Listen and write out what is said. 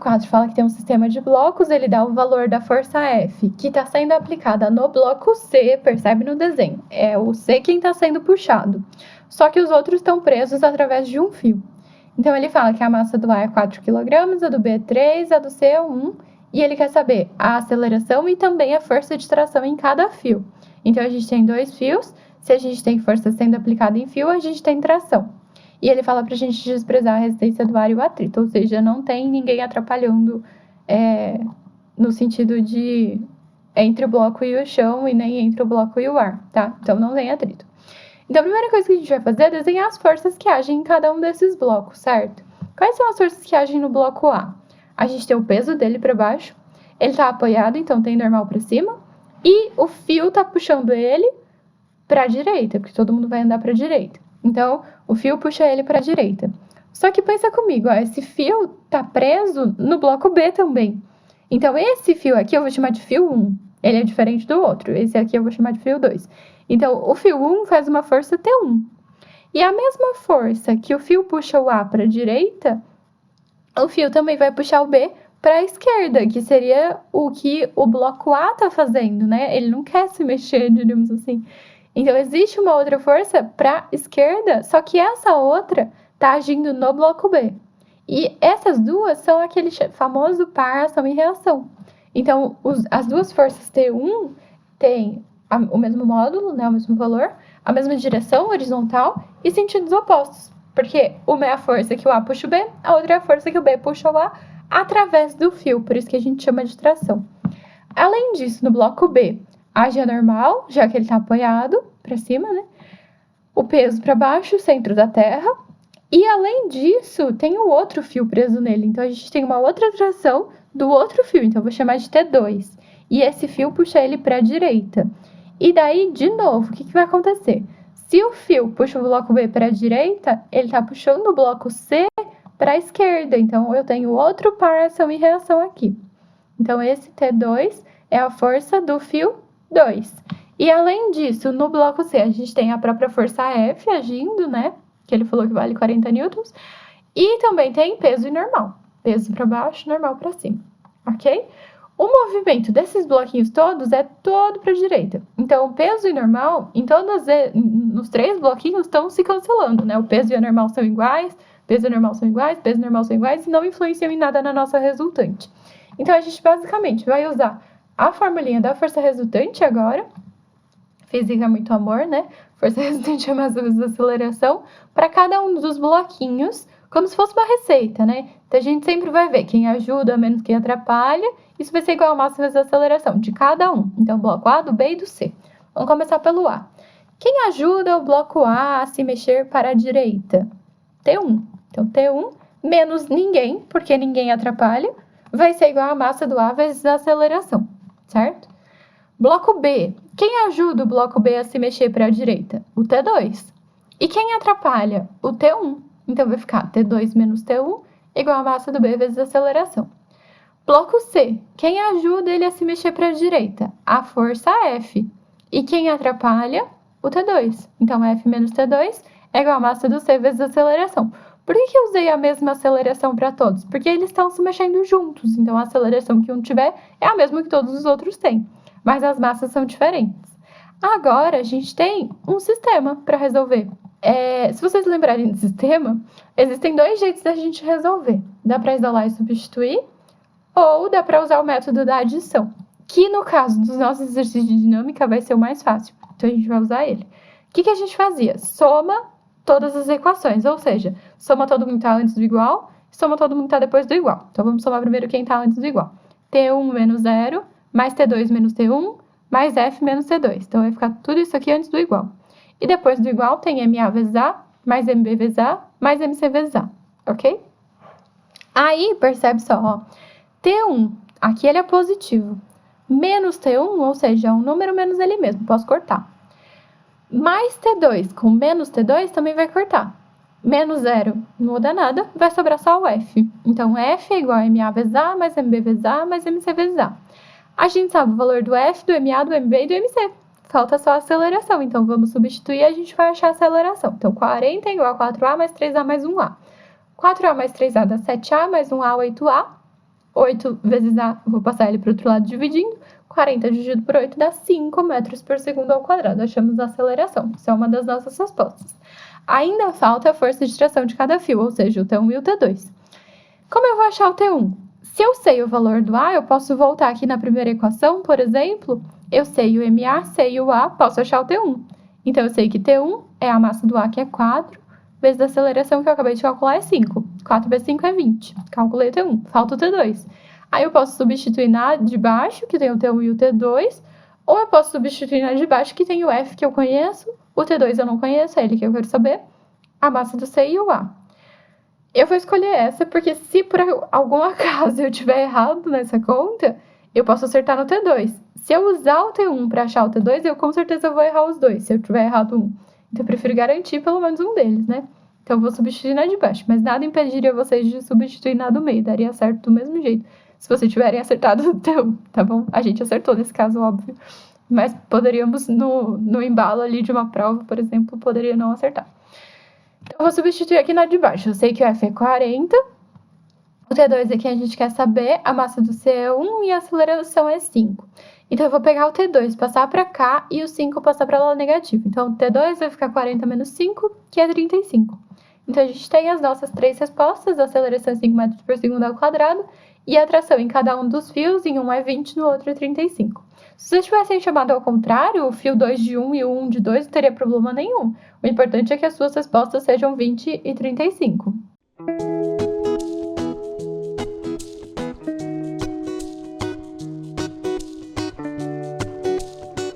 4 fala que tem um sistema de blocos, ele dá o valor da força F, que está sendo aplicada no bloco C, percebe no desenho. É o C quem está sendo puxado. Só que os outros estão presos através de um fio. Então, ele fala que a massa do A é 4 kg, a do B é 3, a do C é 1, e ele quer saber a aceleração e também a força de tração em cada fio. Então, a gente tem 2 fios, se a gente tem força sendo aplicada em fio, a gente tem tração. E ele fala pra gente desprezar a resistência do ar e o atrito, ou seja, não tem ninguém atrapalhando no sentido de entre o bloco e o chão e nem entre o bloco e o ar, tá? Então, não tem atrito. Então, a primeira coisa que a gente vai fazer é desenhar as forças que agem em cada um desses blocos, certo? Quais são as forças que agem no bloco A? A gente tem o peso dele para baixo, ele está apoiado, então tem normal para cima, e o fio está puxando ele para a direita, porque todo mundo vai andar para a direita. Então, o fio puxa ele para a direita. Só que pensa comigo, ó, esse fio está preso no bloco B também. Então, esse fio aqui eu vou chamar de fio 1. Ele é diferente do outro. Esse aqui eu vou chamar de fio 2. Então, o fio 1 faz uma força T1. E a mesma força que o fio puxa o A para a direita, o fio também vai puxar o B para a esquerda, que seria o que o bloco A está fazendo, né? Ele não quer se mexer, diríamos assim. Então, existe uma outra força para a esquerda, só que essa outra está agindo no bloco B. E essas duas são aquele famoso par ação e reação. Então, as duas forças T1 têm o mesmo módulo, né, o mesmo valor, a mesma direção horizontal e sentidos opostos. Porque uma é a força que o A puxa o B, a outra é a força que o B puxa o A através do fio, por isso que a gente chama de tração. Além disso, no bloco B, age a normal, já que ele está apoiado para cima, né? O peso para baixo, o centro da Terra. E além disso, tem o outro fio preso nele. Então, a gente tem uma outra tração do outro fio. Então, eu vou chamar de T2. E esse fio puxa ele para a direita. E daí, de novo, o que vai acontecer? Se o fio puxa o bloco B para a direita, ele está puxando o bloco C para a esquerda. Então, eu tenho outro par ação e reação aqui. Então, esse T2 é a força do fio 2. E além disso, no bloco C, a gente tem a própria força F agindo, né? Que ele falou que vale 40 newtons. E também tem peso e normal. Peso para baixo, normal para cima. Ok? O movimento desses bloquinhos todos é todo para a direita. Então, o peso e normal, nos 3 bloquinhos, estão se cancelando, né? O peso e a normal são iguais, peso e normal são iguais, peso e normal são iguais e não influenciam em nada na nossa resultante. Então, a gente basicamente vai usar a formulinha da força resultante agora. Física é muito amor, né? Força resultante é massa vezes aceleração para cada um dos bloquinhos, como se fosse uma receita, né? Então, a gente sempre vai ver quem ajuda menos quem atrapalha. Isso vai ser igual a massa vezes a aceleração de cada um. Então, bloco A, do B e do C. Vamos começar pelo A. Quem ajuda o bloco A a se mexer para a direita? T1. Então, T1 menos ninguém, porque ninguém atrapalha, vai ser igual a massa do A vezes a aceleração, certo? Bloco B. Quem ajuda o bloco B a se mexer para a direita? O T2. E quem atrapalha? O T1. Então, vai ficar T2 menos T1 igual a massa do B vezes a aceleração. Bloco C. Quem ajuda ele a se mexer para a direita? A força F. E quem atrapalha? O T2. Então, F menos T2 é igual a massa do C vezes a aceleração. Por que eu usei a mesma aceleração para todos? Porque eles estão se mexendo juntos. Então, a aceleração que um tiver é a mesma que todos os outros têm. Mas as massas são diferentes. Agora, a gente tem um sistema para resolver. Se vocês lembrarem do sistema, existem 2 jeitos da gente resolver. Dá para isolar e substituir, ou dá para usar o método da adição, que no caso dos nossos exercícios de dinâmica vai ser o mais fácil. Então, a gente vai usar ele. O que a gente fazia? Soma todas as equações, ou seja, soma todo mundo que está antes do igual, soma todo mundo que está depois do igual. Então, vamos somar primeiro quem está antes do igual. T1 menos 0, mais T2 menos T1, mais F menos T2. Então, vai ficar tudo isso aqui antes do igual. E depois do igual tem MA vezes A, mais MB vezes A, mais MC vezes A, ok? Aí, percebe só, ó, T1, aqui ele é positivo, menos T1, ou seja, é um número menos ele mesmo, posso cortar. Mais T2 com menos T2 também vai cortar. Menos 0 não muda nada, vai sobrar só o F. Então, F é igual a MA vezes A, mais MB vezes A, mais MC vezes A. A gente sabe o valor do F, do MA, do MB e do MC. Falta só a aceleração, então vamos substituir e a gente vai achar a aceleração. Então, 40 é igual a 4A mais 3A mais 1A. 4A mais 3A dá 7A, mais 1A, 8A. 8 vezes A, vou passar ele para o outro lado dividindo. 40 dividido por 8 dá 5 metros por segundo ao quadrado. Achamos a aceleração. Isso é uma das nossas respostas. Ainda falta a força de tração de cada fio, ou seja, o T1 e o T2. Como eu vou achar o T1? Se eu sei o valor do A, eu posso voltar aqui na primeira equação, por exemplo, eu sei o MA, sei o A, posso achar o T1. Então, eu sei que T1 é a massa do A, que é 4, vezes a aceleração que eu acabei de calcular é 5. 4 vezes 5 é 20. Calculei o T1, falta o T2. Aí eu posso substituir na de baixo, que tem o T1 e o T2, ou eu posso substituir na de baixo, que tem o F, que eu conheço, o T2 eu não conheço, é ele que eu quero saber, a massa do C e o A. Eu vou escolher essa, porque se por algum acaso eu tiver errado nessa conta, eu posso acertar no T2. Se eu usar o T1 para achar o T2, eu com certeza vou errar os dois, se eu tiver errado um. Então, eu prefiro garantir pelo menos um deles, né? Então, eu vou substituir na de baixo, mas nada impediria vocês de substituir na do meio, daria certo do mesmo jeito, se vocês tiverem acertado o T1, tá bom? A gente acertou nesse caso, óbvio, mas poderíamos, no embalo ali de uma prova, por exemplo, poderia não acertar. Então, eu vou substituir aqui na de baixo. Eu sei que o F é 40, o T2 aqui a gente quer saber, a massa do C é 1 e a aceleração é 5. Então, eu vou pegar o T2, passar para cá, e o 5 passar para lá negativo. Então, o T2 vai ficar 40 menos 5, que é 35. Então, a gente tem as nossas 3 respostas, a aceleração é 5 metros por segundo ao quadrado, e a tração em cada um dos fios, em um é 20, no outro é 35. Se vocês tivessem chamado ao contrário, o fio 2 de 1 e o 1 de 2, não teria problema nenhum. O importante é que as suas respostas sejam 20 e 35.